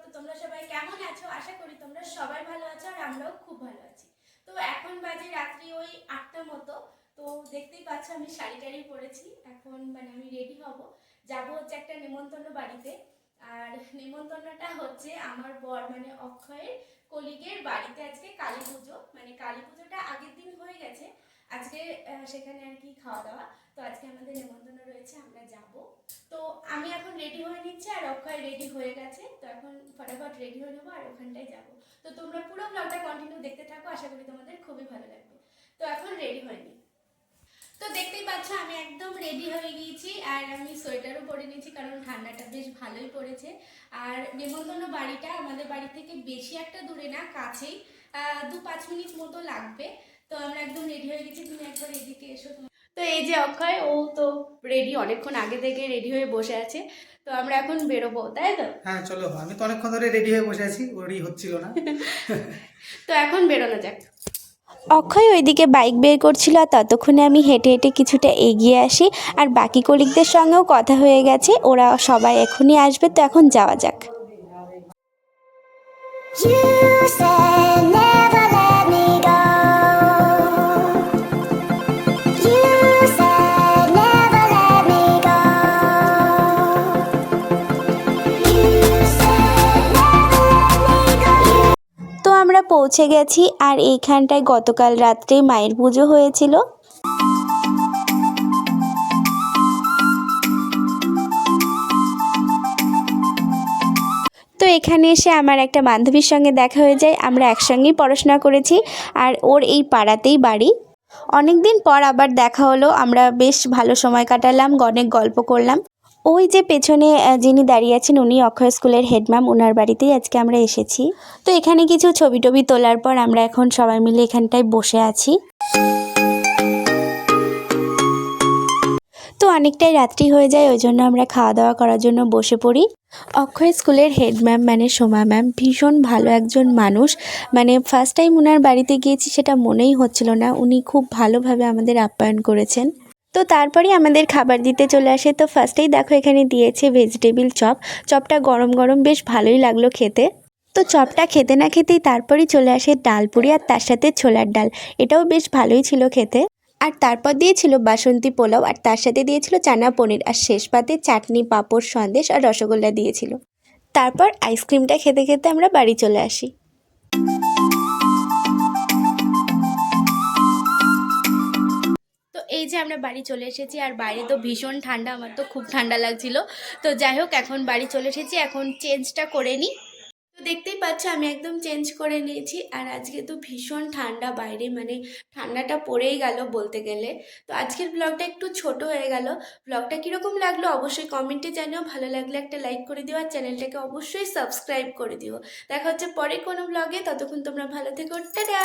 তো তোমরা সবাই কেমন আছো? আশা করি তোমরা সবাই ভালো আছো আর আমরাও খুব ভালো আছি। তো এখন বাজে রাত্রি ওই 8টার মতো। তো দেখতেই পাচ্ছ আমি শাড়ি টাড়ি পরেছি, এখন মানে আমি রেডি হব, যাব হচ্ছে একটা নেমন্তন্ন বাড়িতে। আর নেমন্তন্নটা হচ্ছে আমার বর মানে অক্ষয়ের কলিগের বাড়িতে। আজকে কালী পুজো, মানে কালী পুজোটা আগের দিন হয়ে গেছে, আজকে সেখানে আর কি খাওয়া দাওয়া। তো আজকে আমাদের নেমন্তন্ন রয়েছে, আমরা যাব। তো আমি এখন রেডি হয়ে নিচ্ছি আর অক্ষয় রেডি হয়ে গেছে, তো এখন ফটাফট রেডি হয়ে নেবো আর ওখানটায় যাব। তো তোমরা পুরো ব্লগটা কন্টিনিউ দেখতে থাকো, আশা করি তোমাদের খুবই ভালো লাগবে। তো এখন রেডি হয়ে নিই। তো দেখতেই পাচ্ছ আমি একদম রেডি হয়ে গিয়েছি আর আমি সোয়েটারও পরে নিয়েছি কারণ ঠান্ডাটা বেশ ভালোই পড়েছে। আর নেমন্তন্ন বাড়িটা আমাদের বাড়ি থেকে বেশি একটা দূরে না, কাছেই, 2-5 মিনিট মতো লাগবে। তো আমরা একদম রেডি হয়ে গেছি, তুমি একবার এদিকে এসো। তো এই যে অক্ষয়, ও তো রেডি, অনেকক্ষণ আগে থেকে রেডি হয়ে বসে আছে। তো আমরা এখন বেরোবো, তাই তো? হ্যাঁ চলো, আমি তো অনেকক্ষণ ধরে রেডি হয়ে বসে আছি, ওরই হচ্ছিল না। তো এখন বেরোনো যাক। অক্ষয় ওইদিকে বাইক বের করছিল আর ততক্ষণে আমি হেঁটে হেঁটে কিছুটা এগিয়ে আসি। আর বাকি কলিগদের সঙ্গেও কথা হয়ে গেছে, ওরা সবাই এখনই আসবে, তো এখন যাওয়া যাক। তো আমরা পৌঁছে গেছি আর এইখানটায় গতকাল রাত্রেই মায়ের পুজো হয়েছিল। তো এখানে এসে আমার একটা বান্ধবীর সঙ্গে দেখা হয়ে যায়, আমরা একসঙ্গেই পড়াশোনা করেছি আর ওর এই পাড়াতেই বাড়ি। অনেক দিন পর আবার দেখা হলো, আমরা বেশ ভালো সময় কাটালাম, অনেক গল্প করলাম। ওই যে পেছনে যিনি দাঁড়িয়ে আছেন উনি অক্ষয় স্কুলের হেডম্যাম, ওনার বাড়িতেই আজকে আমরা এসেছি। তো এখানে কিছু ছবি টবি তোলার পর আমরা এখন সবাই মিলে এখানটায় বসে আছি। তো অনেকটাই রাত্রি হয়ে যায়, ওই জন্য আমরা খাওয়া দাওয়া করার জন্য বসে পড়ি। অক্ষয় স্কুলের হেড ম্যাম মানে সোমা ম্যাম ভীষণ ভালো একজন মানুষ। মানে ফার্স্ট টাইম ওনার বাড়িতে গিয়েছি সেটা মনেই হচ্ছিল না, উনি খুব ভালোভাবে আমাদের আপ্যায়ন করেছেন। তো তারপরে আমাদের খাবার দিতে চলে আসে। তো ফার্স্টেই দেখো এখানে দিয়েছে ভেজিটেবিল চপ। চপটা গরম গরম বেশ ভালোই লাগলো খেতে। তো চপটা খেতে না খেতেই তারপরেই চলে আসে ডালপুরি আর তার সাথে ছোলার ডাল, এটাও বেশ ভালোই ছিল খেতে। আর তারপর দিয়েছিল বাসন্তী পোলাও আর তার সাথে দিয়েছিল চানা পনির, আর শেষ পাতে চাটনি, পাঁপড়, সন্দেশ আর রসগোল্লা দিয়েছিল। তারপর আইসক্রিমটা খেতে খেতে আমরা বাড়ি চলে আসি। তো এই যে আমরা বাড়ি চলে এসেছি আর বাইরে তো ভীষণ ঠান্ডা, আমার তো খুব ঠান্ডা লাগছিল। তো যাই হোক, এখন বাড়ি চলে এসেছি, এখন চেঞ্জটা করে নিই। তো দেখতেই পাচ্ছ আমি একদম চেঞ্জ করে নিয়েছি আর আজকে তো ভীষণ ঠান্ডা বাইরে, মানে ঠান্ডাটা পড়েই গেল বলতে গেলে। তো আজকের ব্লগটা একটু ছোট হয়ে গেল। ব্লগটা কীরকম লাগলো অবশ্যই কমেন্টে জানিও, ভালো লাগলে একটা লাইক করে দিও আর চ্যানেলটাকে অবশ্যই সাবস্ক্রাইব করে দিও। দেখা হচ্ছে পরে কোনো ব্লগে, ততক্ষণ তোমরা ভালো থেকো, টাটা।